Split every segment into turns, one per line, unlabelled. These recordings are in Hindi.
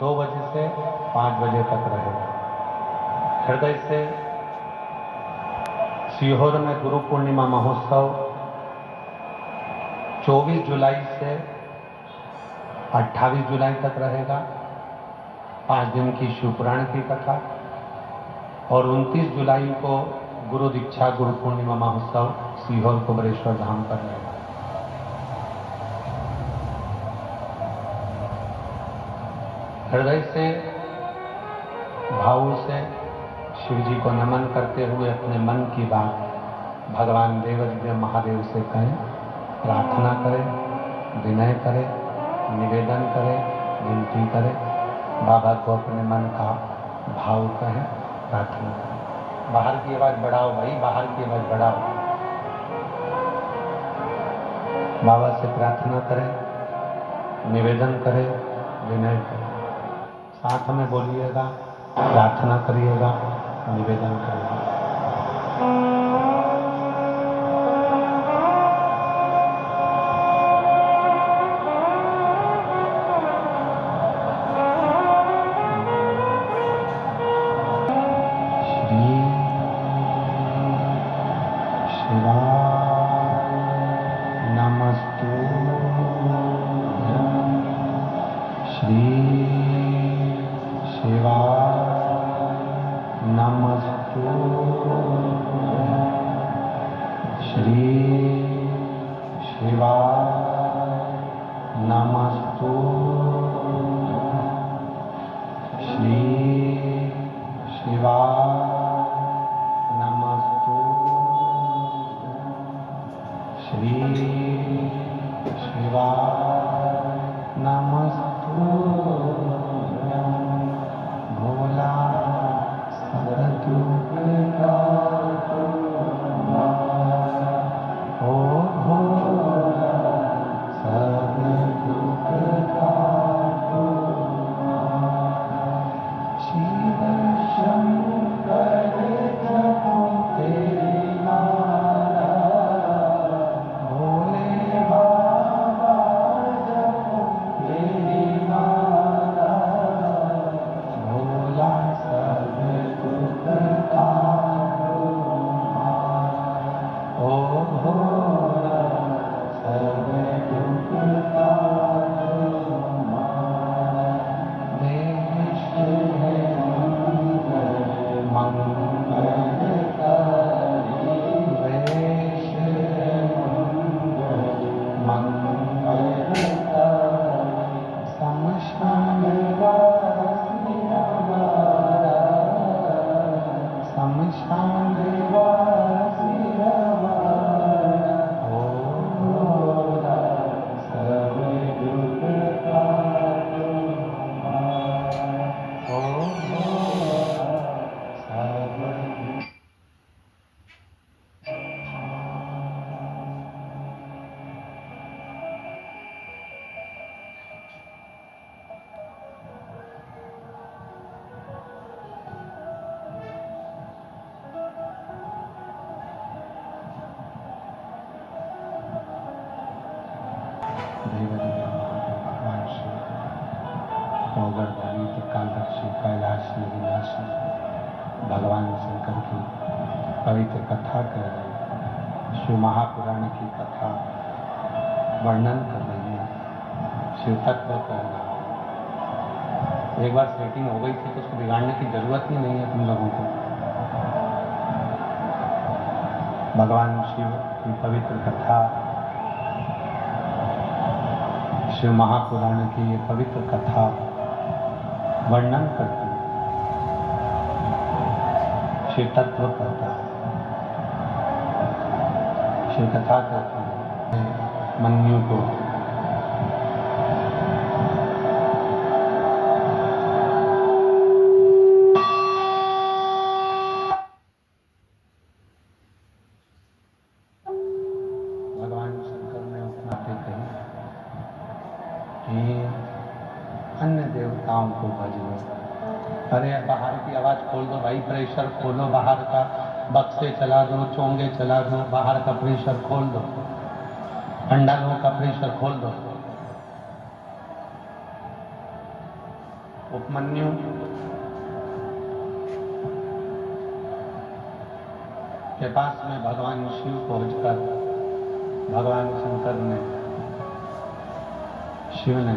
2 बजे से 5 बजे तक रहेगा। हृदय से सीहोर में गुरु पूर्णिमा महोत्सव 24 जुलाई से 28 जुलाई तक रहेगा। 5 दिन की शिवपुराण की कथा और 29 जुलाई को गुरु दीक्षा गुरु पूर्णिमा महोत्सव सीहोर कुबरेश्वर धाम पर रहेगा। हृदय से भाव से शिव जी को नमन करते हुए अपने मन की बात भगवान देवाधिदेव महादेव से कहें, प्रार्थना करें, विनय करें, निवेदन करें, विनती करें, बाबा को अपने मन का भाव कहें, प्रार्थना करें। बाहर की आवाज बढ़ाओ भाई, बाहर की आवाज बढ़ाओ। बाबा से प्रार्थना करें, निवेदन करें, विनय करें। साथ में बोलिएगा, प्रार्थना करिएगा, निवेदन करिएगा। भगवान शिव मौगरधारी कालदर्शी कैलाशी विनाशी भगवान शंकर की पवित्र कथा कर रहे, शिव महापुराण की कथा वर्णन कर रही है, शिव तत्व करना। एक बार सेटिंग हो गई थी तो उसको बिगाड़ने की जरूरत ही नहीं है तुम लोगों को। भगवान शिव की पवित्र कथा, शिव महापुराण की ये पवित्र कथा वर्णन करती है, शिव तत्व करता है, शिव कथा करती है मन्यु को। भगवान शंकर ने उस नाते कही कि अन्य देवताओं को भजो। अरे बाहर की आवाज खोल दो भाई, प्रेशर खोलो बाहर का, बक्से चला दो, चोंगे चला दो, बाहर का प्रेशर खोल दो, पंडालों का प्रेशर खोल दो। उपमन्यु के पास में भगवान शिव पहुंचकर भगवान शंकर ने, शिव ने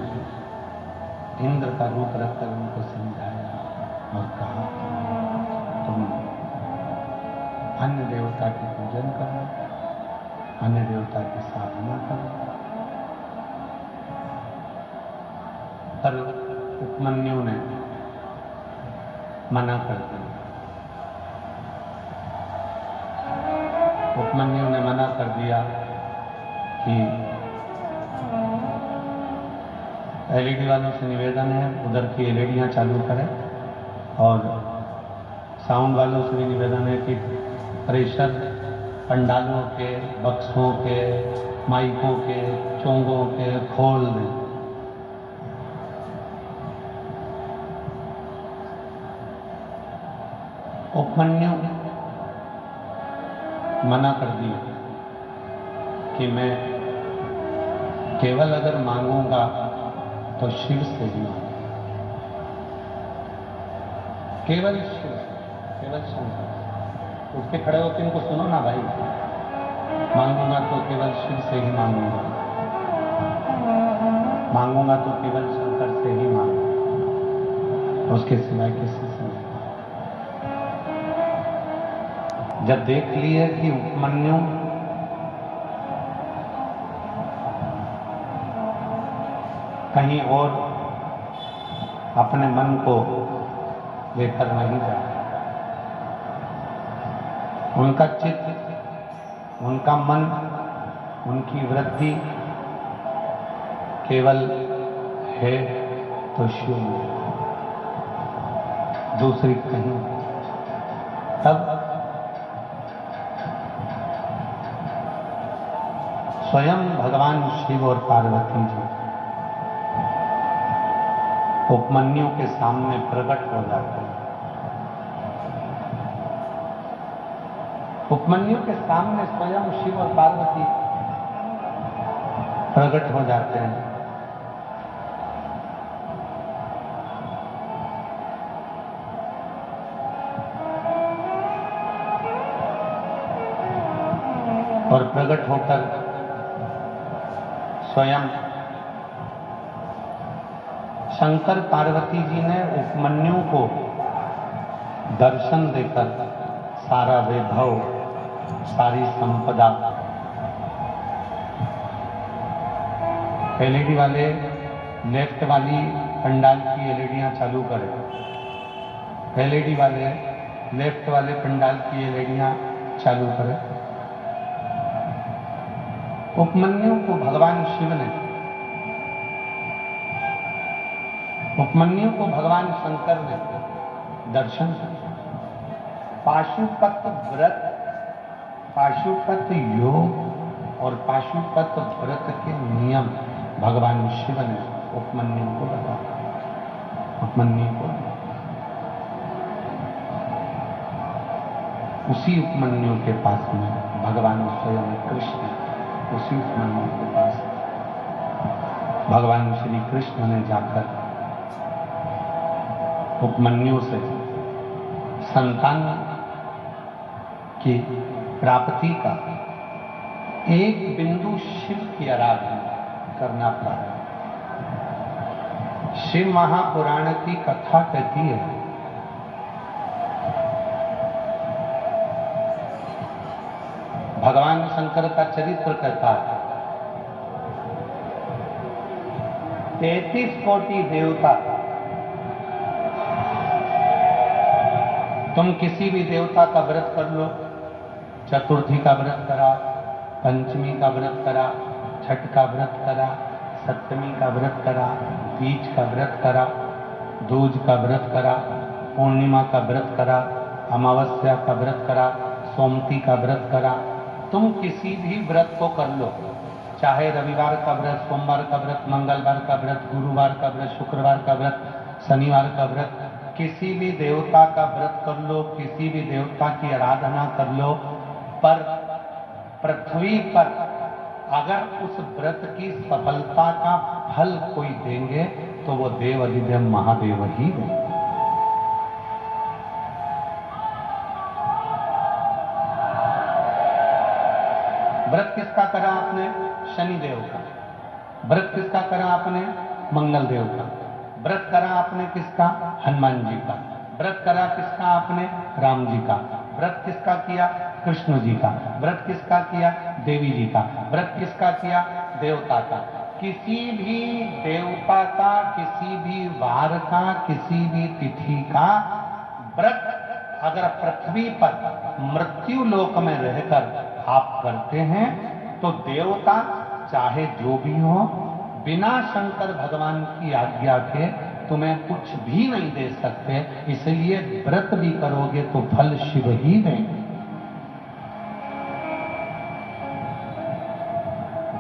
इंद्र का रूप रखकर उनको समझाया और कहा तुम अन्य देवता के पूजन करो, अन्य देवता की साधना करो। पर उपमन्यु ने मना कर दिया। उपमन्यु ने मना कर दिया कि एलईडी वालों से निवेदन है उधर की एलईडियां चालू करें, और साउंड वालों से भी निवेदन है कि प्रेशर पंडालों के, बक्सों के, माइकों के, चोंगों के खोल दें। उपमन्यु मना कर दिया कि मैं केवल अगर मांगूंगा तो शिव से ही मांगूंगा, केवल शिव से, केवल शंकर। उठ के खड़े होकर इनको सुनो ना भाई, मांगूंगा तो केवल शिव से ही मांगूंगा, मांगूंगा तो केवल शंकर से ही मांगूंगा, उसके सिवाय किसी से नहीं। जब देख लिए कि उपमन्यु कहीं और अपने मन को लेकर नहीं जाए, उनका चित्त, उनका मन, उनकी वृद्धि केवल है तो शिव में, दूसरी कहीं। तब स्वयं भगवान शिव और पार्वती जी उपमन्यु के सामने प्रकट हो जाते हैं। उपमन्यु के सामने स्वयं शिव और पार्वती प्रकट हो जाते हैं। और प्रकट होकर स्वयं शंकर पार्वती जी ने उपमन्यु को दर्शन देकर सारा वैभव, सारी संपदा, एलईडी वाले लेफ्ट वाली पंडाल की एलईडियां चालू करें, एलईडी वाले लेफ्ट वाले पंडाल की एलईडियां चालू करें। उपमन्यु को भगवान शिव ने, उपमन्यु को भगवान शंकर ने दर्शन दिया। पाशुपत व्रत, पाशुपत योग और पाशुपत व्रत के नियम भगवान शिव ने उपमन्यु को बताया। उपमन्यु को उसी उपमन्यु के पास में भगवान स्वयं कृष्ण, उसी उपमन्यु के पास भगवान श्री कृष्ण ने जाकर उपमन्यु से संतान की प्राप्ति का एक बिंदु शिव की आराधना करना पड़ा। शिव महापुराण की कथा कहती है भगवान शंकर का चरित्र कहता है 33 कोटि देवता, तुम किसी भी देवता का व्रत कर लो, चतुर्थी का व्रत करा, पंचमी का व्रत करा, छठ का व्रत करा, सप्तमी का व्रत करा, तीज का व्रत करा, दूज का व्रत करा, पूर्णिमा का व्रत करा, अमावस्या का व्रत करा, सोमती का व्रत करा, तुम किसी भी व्रत को कर लो, चाहे रविवार का व्रत, सोमवार का व्रत, मंगलवार का व्रत, गुरुवार का व्रत, शुक्रवार का व्रत, शनिवार का व्रत, किसी भी देवता का व्रत कर लो, किसी भी देवता की आराधना कर लो, पर पृथ्वी पर अगर उस व्रत की सफलता का फल कोई देंगे तो वो देव अधिदेव महादेव ही गए। व्रत किसका करा आपने? शनिदेव का। व्रत किसका करा आपने? मंगल देव का। व्रत करा आपने किसका? हनुमान जी का। व्रत करा किसका आपने? राम जी का। व्रत किसका किया? कृष्ण जी का। व्रत किसका किया? देवी जी का। व्रत किसका किया? देवता का। किसी भी देवता का, किसी भी वार का, किसी भी तिथि का व्रत अगर पृथ्वी पर मृत्यु लोक में रहकर आप करते हैं तो देवता चाहे जो भी हो, बिना शंकर भगवान की आज्ञा के तुम्हें कुछ भी नहीं दे सकते। इसलिए व्रत भी करोगे तो फल शिव ही देंगे।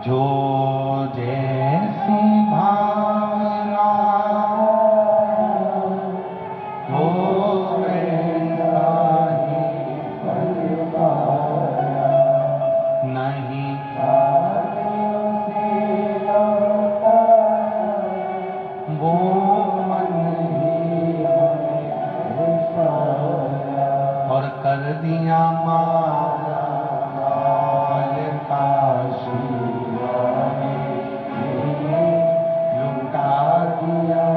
जो जैसी भावना हो वैसा ही फल पाया, नहीं वो मन ही और कर दिया मारा काल काशी, लुटा दिया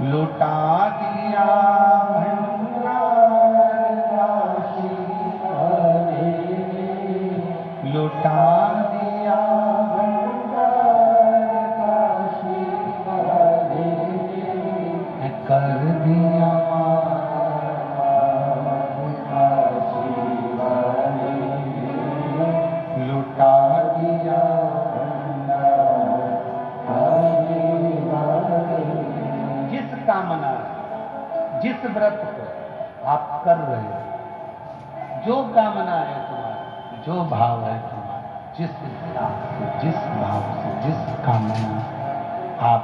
लुटा दिया भंडार काशी, लुटा दिया भंडार काशी, कर दिया लुटा दिया। जिस कामना, जिस व्रत को आप कर रहे हो, जो कामना है तुम्हारी, जो भाव है तुम्हारा, जिस हिसाब से, जिस भाव से, जिस कामना आप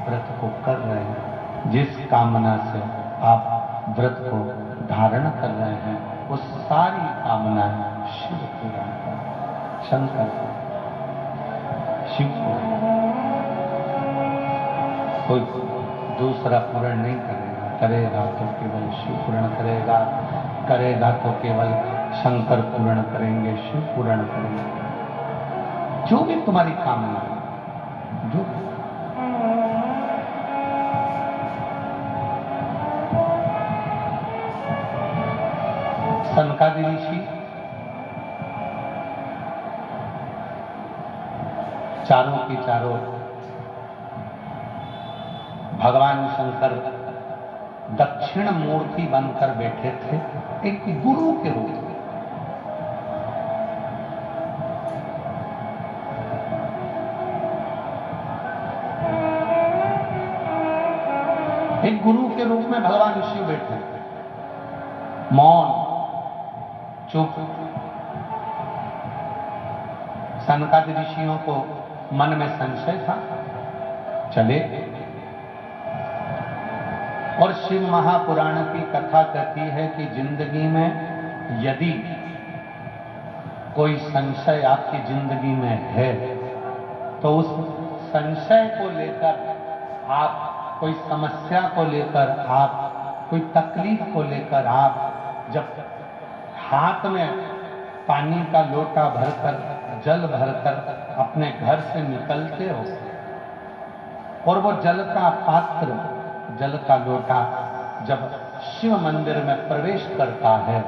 व्रत को कर रहे हैं, जिस कामना से आप व्रत को धारण कर रहे हैं, वो सारी कामनाएं शिव पूर्ण कर, शंकर शिव पूर्ण, कोई दूसरा पूर्ण नहीं करेगा। करेगा तो केवल शिव पूर्ण करेगा, करेगा तो केवल शंकर पूर्ण करेंगे, शिव पूर्ण करेंगे। जो भी तुम्हारी कामना है, जो सनकादि ऋषि चारों की चारों भगवान शंकर दक्षिण मूर्ति बनकर बैठे थे, एक गुरु के रूप में। एक गुरु के रूप में भगवान शिव बैठे थे, मौन, चुप। सनकादि ऋषियों को मन में संशय था, चले। और शिव महापुराण की कथा कहती है कि जिंदगी में यदि कोई संशय आपकी जिंदगी में है तो उस संशय को लेकर आप, कोई समस्या को लेकर आप, कोई तकलीफ को लेकर आप जब हाथ में पानी का लोटा भरकर, जल भरकर अपने घर से निकलते हो और वो जल का पात्र, जल का लोटा जब शिव मंदिर में प्रवेश करता है,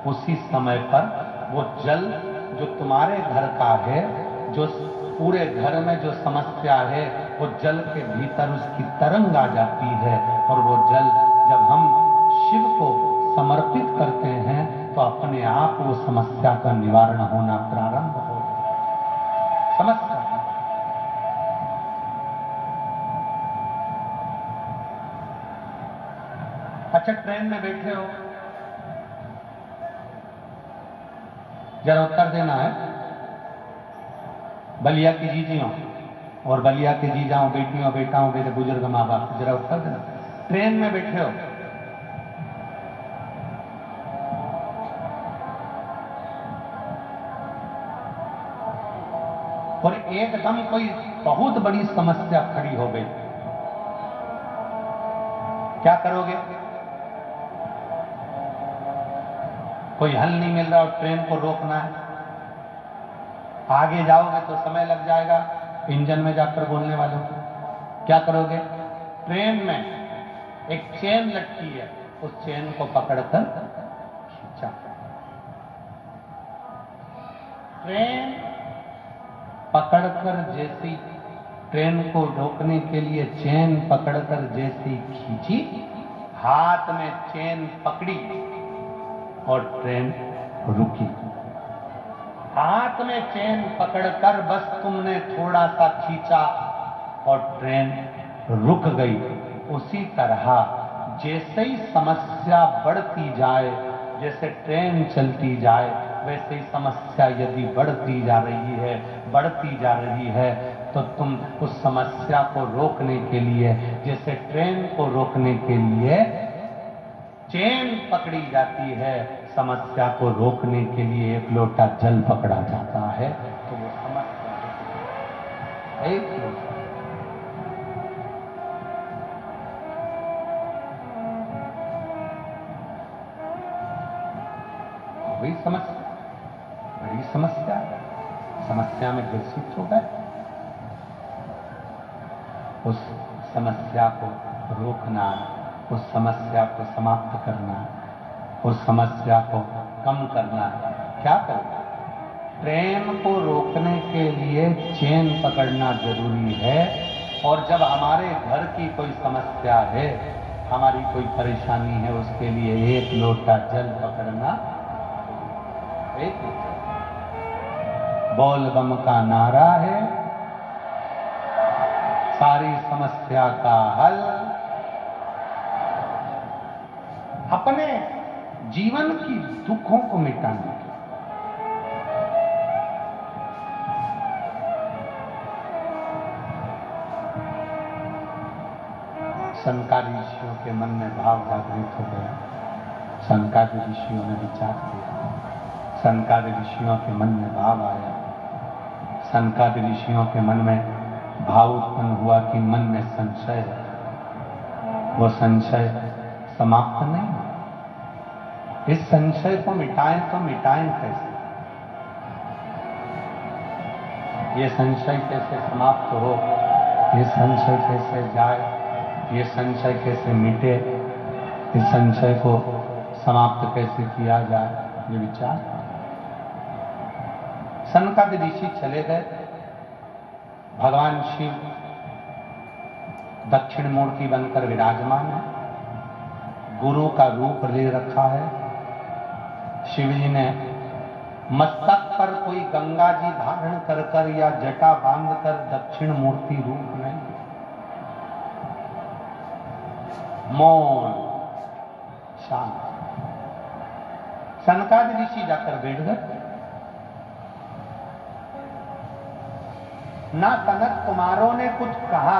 उसी समय पर वो जल जो तुम्हारे घर का है, जो पूरे घर में जो समस्या है, वो जल के भीतर उसकी तरंग आ जाती है। और वो जल जब हम शिव को समर्पित करते हैं तो अपने आप वो समस्या का निवारण होना प्रारंभ हो। समस्या अच्छा, ट्रेन में बैठे हो, जरा उत्तर देना है। बलिया की जीजियों और बलिया के जीजाओं, बेटियों, बेटाओं, मेरे बुजुर्ग माँ बाप, जरा उत्तर देना। ट्रेन में बैठे हो, एकदम कोई बहुत बड़ी समस्या खड़ी हो गई, क्या करोगे? कोई हल नहीं मिल रहा और ट्रेन को रोकना है। आगे जाओगे तो समय लग जाएगा इंजन में जाकर बोलने वालों को। क्या करोगे? ट्रेन में एक चेन लटकी है, उस चेन को पकड़कर खींचा। ट्रेन पकड़कर जैसी, ट्रेन को रोकने के लिए चेन पकड़कर जैसी खींची, हाथ में चेन पकड़ी और ट्रेन रुकी। हाथ में चेन पकड़कर बस तुमने थोड़ा सा खींचा और ट्रेन रुक गई। उसी तरह जैसे ही समस्या बढ़ती जाए, जैसे ट्रेन चलती जाए, वैसे ही समस्या यदि बढ़ती जा रही है तो तुम उस समस्या को रोकने के लिए, जैसे ट्रेन को रोकने के लिए चेन पकड़ी जाती है, समस्या को रोकने के लिए एक लोटा जल पकड़ा जाता है, तो वो समस्या एक लोटा। वही समस्या, बड़ी समस्या, समस्या में ग्रसित हो गए। उस समस्या को रोकना, उस समस्या को समाप्त करना, उस समस्या को कम करना, क्या करना? ट्रेन को रोकने के लिए चेन पकड़ना जरूरी है। और जब हमारे घर की कोई समस्या है, हमारी कोई परेशानी है, उसके लिए एक लोटा जल पकड़ना, एक बोल बम का नारा है, सारी समस्या का हल। अपने जीवन की दुखों को मिटाने के, सनकादि ऋषियों के मन में भाव जागृत हो गया। सनकादि ऋषियों ने विचार किया, सनकादि ऋषियों के मन में भाव आया। सनकादि ऋषियों के मन में भाव उत्पन्न हुआ कि मन में संशय है, वो संशय समाप्त नहीं। इस संशय को मिटाएं तो मिटाएं कैसे? ये संशय कैसे समाप्त हो, ये संशय कैसे जाए, ये संशय कैसे मिटे, इस संशय को समाप्त कैसे किया जाए, ये विचार। सनकादि ऋषि चले गए। भगवान शिव दक्षिण मूर्ति बनकर विराजमान है, गुरु का रूप ले रखा है। शिव जी ने मस्तक पर कोई गंगा जी धारण कर कर या जटा बांधकर दक्षिण मूर्ति रूप में मौन शांत। सनकादि ऋषि जाकर बैठ गए। ना सनत कुमारों ने कुछ कहा,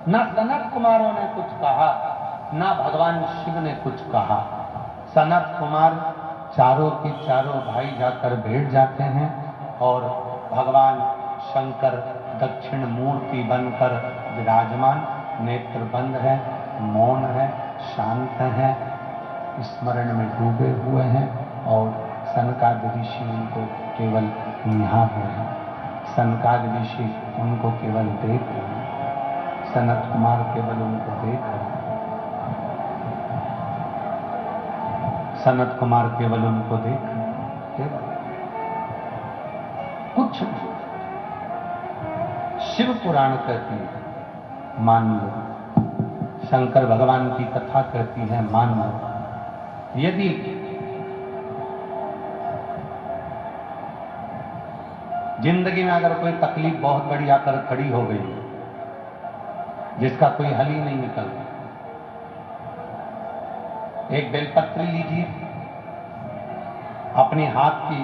ना सनत कुमारों ने कुछ कहा, ना भगवान शिव ने कुछ कहा। सनत कुमार चारों के चारों भाई जाकर बैठ जाते हैं और भगवान शंकर दक्षिण मूर्ति बनकर विराजमान, नेत्र बंद है, मौन है, शांत है, स्मरण में डूबे हुए हैं। और सनकादि ऋषि उनको केवल निहार रहे हैं, सनकादि ऋषि उनको केवल देख रहे हैं, सनत कुमार केवल उनको देख रहे हैं, सनत कुमार केवल उनको देख रहे हैं, केवल कुछ। शिव पुराण कहती है मान लो, शंकर भगवान की कथा कहती है मान लो। यदि जिंदगी में अगर कोई तकलीफ बहुत बड़ी आकर खड़ी हो गई, जिसका कोई हल ही नहीं निकलता, एक बेलपत्री लीजिए, अपने हाथ की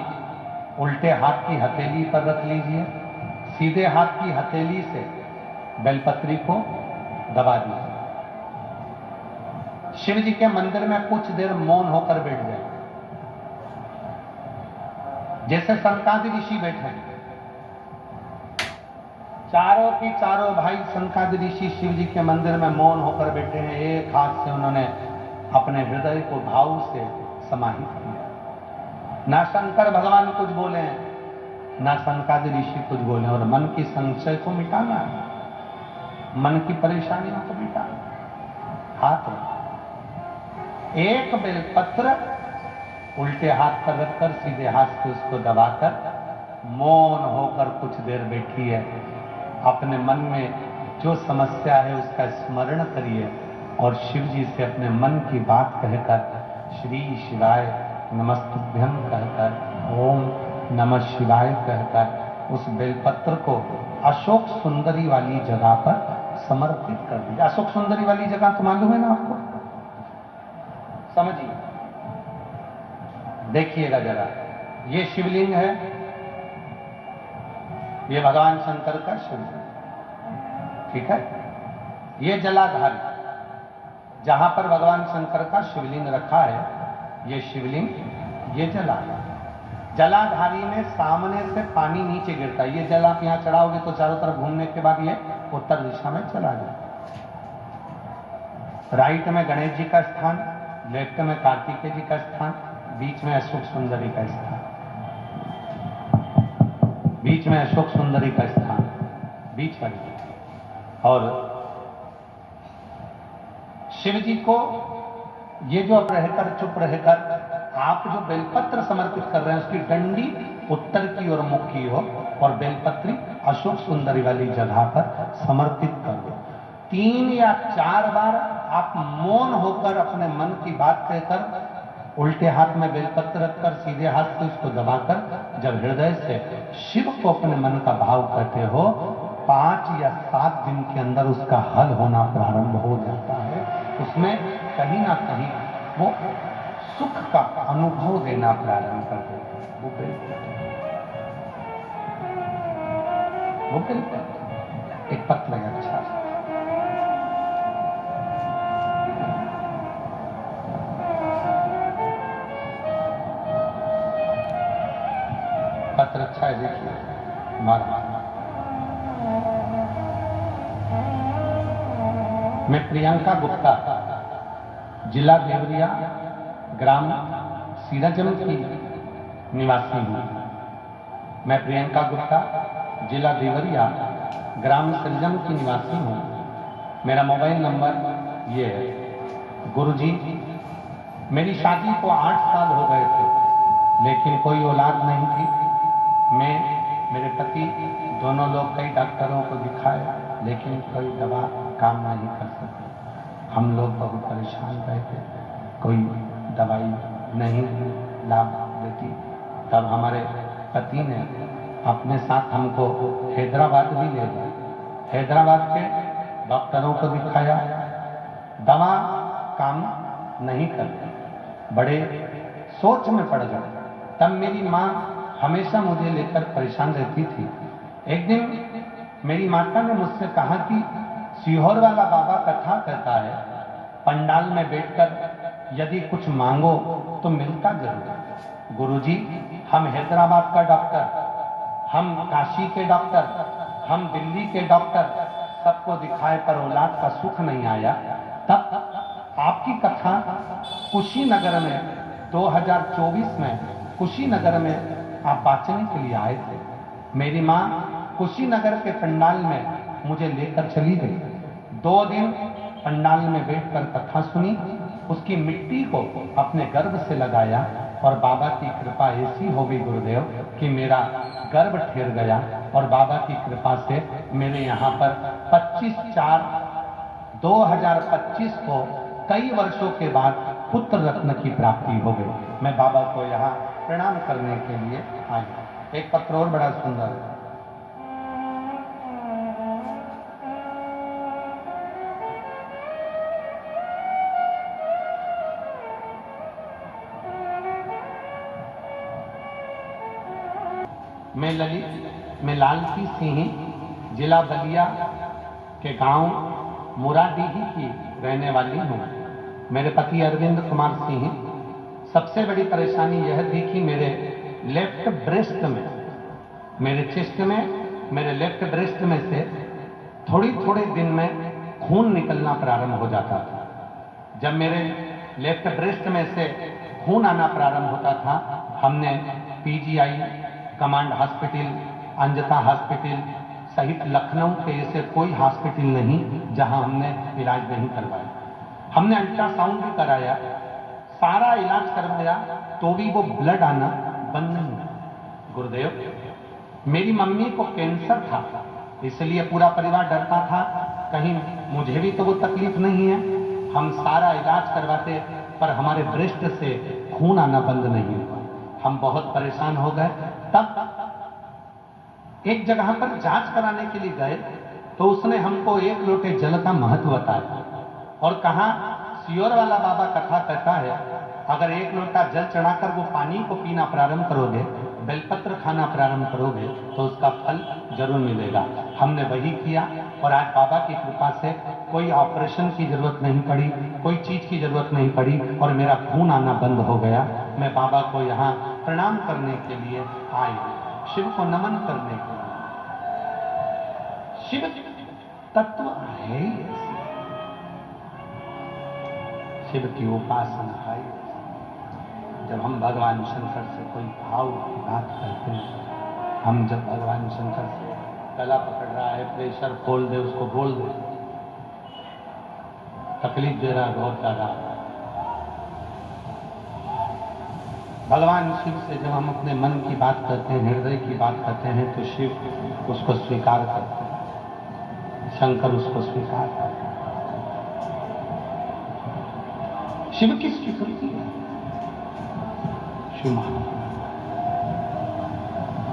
उल्टे हाथ की हथेली पर रख लीजिए, सीधे हाथ की हथेली से बेलपत्री को दबा दीजिए। शिव जी के मंदिर में कुछ देर मौन होकर बैठ जाए, जैसे सनकादि ऋषि बैठे हैं। चारों की चारों भाई सनकादि ऋषि शिव जी के मंदिर में मौन होकर बैठे हैं। एक हाथ से उन्होंने अपने हृदय को भाव से समाहित किया। ना शंकर भगवान कुछ बोले हैं, ना सनकादि ऋषि कुछ बोले, और मन की संशय को मिटाना है, मन की परेशानियों को मिटाना। हाथ एक बेलपत्र उल्टे हाथ पर रखकर सीधे हाथ से उसको दबाकर मौन होकर कुछ देर बैठिए। अपने मन में जो समस्या है उसका स्मरण करिए और शिव जी से अपने मन की बात कहकर श्री शिवाय नमस्तुभ्यं कहकर ओम नमः शिवाय कहकर उस बेलपत्र को अशोक सुंदरी वाली जगह पर समर्पित कर दीजिए। अशोक सुंदरी वाली जगह तो मालूम है ना आपको? समझिए, देखिएगा जरा। ये शिवलिंग है, ये भगवान शंकर का शिवलिंग, ठीक है। ये जलाधार, जहां पर भगवान शंकर का शिवलिंग रखा है, ये शिवलिंग, ये जलाधार। जलाधारी में सामने से पानी नीचे गिरता है। ये जल आप यहां चढ़ाओगे तो चारों तरफ घूमने के बाद ये उत्तर दिशा में चला जाए। राइट में गणेश जी का स्थान, लेफ्ट में कार्तिकेय जी का स्थान, बीच में अशोक सुंदरी का स्थान, बीच में अशोक सुंदरी का स्थान, बीच वाली। और शिव जी को ये जो रहकर चुप रहकर आप जो बेलपत्र समर्पित कर रहे हैं उसकी डंडी उत्तर की ओर मुख की हो और बेलपत्री अशोक सुंदरी वाली जगह पर समर्पित कर दो। 3 या 4 बार आप मौन होकर अपने मन की बात कहकर उल्टे हाथ में बेलपत्र रखकर सीधे हाथ से उसको दबाकर जब हृदय से शिव को अपने मन का भाव कहते हो, 5 या 7 दिन के अंदर उसका हल होना प्रारंभ हो जाता है। उसमें कहीं ना कहीं वो सुख का अनुभव देना प्रारंभ कर देते हैं। वो बेलपत्र एक पत्र है, अच्छा पत्र, अच्छा है, देखिए। मैं प्रियंका गुप्ता, जिला देवरिया, ग्राम सीराजम की निवासी हूँ। मैं प्रियंका गुप्ता, जिला देवरिया, ग्राम सीराजम की निवासी हूँ। मेरा मोबाइल नंबर ये है। गुरुजी, मेरी शादी को 8 साल हो गए थे, लेकिन कोई औलाद नहीं थी। मैं, मेरे पति, दोनों लोग कई डॉक्टरों को दिखाया, लेकिन कोई दवा काम नहीं कर सकी। हम लोग बहुत परेशान रहे थे, कोई दवाई नहीं लाभ देती। तब हमारे पति ने अपने साथ हमको हैदराबाद भी ले गए। हैदराबाद के डॉक्टरों को दिखाया, दवा काम नहीं करती। बड़े सोच में पड़ गए। तब मेरी माँ हमेशा मुझे लेकर परेशान रहती थी। एक दिन मेरी माता ने मुझसे कहा कि सीहोर वाला बाबा कथा कहता है, पंडाल में बैठकर यदि कुछ मांगो तो मिलता जरूर। गुरुजी, हम हैदराबाद का डॉक्टर, हम काशी के डॉक्टर, हम दिल्ली के डॉक्टर, सबको दिखाए पर औलाद का सुख नहीं आया। तब आपकी कथा कुशीनगर में 2024 में कुशीनगर में आप बाचने के लिए आए थे। मेरी माँ कुशीनगर के पंडाल में मुझे लेकर चली गई। 2 दिन पंडाल में बैठकर कथा सुनी, उसकी मिट्टी को अपने गर्भ से लगाया और बाबा की कृपा ऐसी हो गई गुरुदेव कि मेरा गर्भ ठहर गया और बाबा की कृपा से मेरे यहाँ पर 25/4/2025 को कई वर्षों के बाद पुत्र रत्न की प्राप्ति हो गई। मैं बाबा को यहाँ प्रणाम करने के लिए आया। एक पत्र और बड़ा सुंदर है। मैं लालती सिंह, जिला बलिया के गांव मुराडीही की रहने वाली हूँ। मेरे पति अरविंद कुमार सिंह, सबसे बड़ी परेशानी यह थी कि मेरे लेफ्ट ब्रेस्ट में, मेरे चेस्ट में मेरे लेफ्ट ब्रेस्ट में से थोड़े दिन में खून निकलना प्रारंभ हो जाता था। जब मेरे लेफ्ट ब्रेस्ट में से खून आना प्रारंभ होता था, हमने पीजीआई, कमांड हॉस्पिटल, अंजता हॉस्पिटल सहित लखनऊ के ऐसे कोई हॉस्पिटल नहीं जहां हमने इलाज नहीं करवाया। हमने अल्ट्रासाउंड भी कराया, सारा इलाज करवाया, तो भी वो ब्लड आना बंद नहीं हुआ। गुरुदेव, मेरी मम्मी को कैंसर था, इसलिए पूरा परिवार डरता था कहीं मुझे भी तो वो तकलीफ नहीं है। हम सारा इलाज करवाते पर हमारे ब्रेस्ट से खून आना बंद नहीं हुआ। हम बहुत परेशान हो गए। तब एक जगह पर जांच कराने के लिए गए तो उसने हमको 1 लोटे जल का महत्व बताया और कहा, सियोर वाला बाबा कथा कहता है, अगर 1 लोटा जल चढ़ाकर वो पानी को पीना प्रारंभ करोगे, बेलपत्र खाना प्रारंभ करोगे तो उसका फल जरूर मिलेगा। हमने वही किया और आज बाबा की कृपा से कोई ऑपरेशन की जरूरत नहीं पड़ी, कोई चीज की जरूरत नहीं पड़ी और मेरा खून आना बंद हो गया। मैं बाबा को यहाँ प्रणाम करने के लिए आई, शिव को नमन करने के लिए। शिव तत्व है, शिव की उपासना है। जब हम भगवान शंकर से कोई भाव की बात करते हैं, हम जब भगवान शंकर से गला पकड़ रहा है, प्रेशर खोल दे, उसको बोल दे, तकलीफ दे रहा है बहुत ज्यादा, भगवान शिव से जब हम अपने मन की बात करते हैं, हृदय की बात करते हैं, तो शिव उसको स्वीकार करते हैं, शंकर उसको स्वीकार करते हैं। शिव की स्वीकृति है। शिव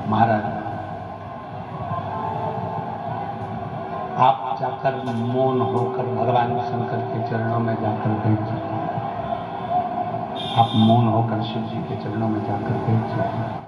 महाराज, आप जाकर मौन होकर भगवान शंकर के चरणों में जाकर बैठ जाइए। आप मौन होकर शिव जी के चरणों में जाकर बैठ जाइए।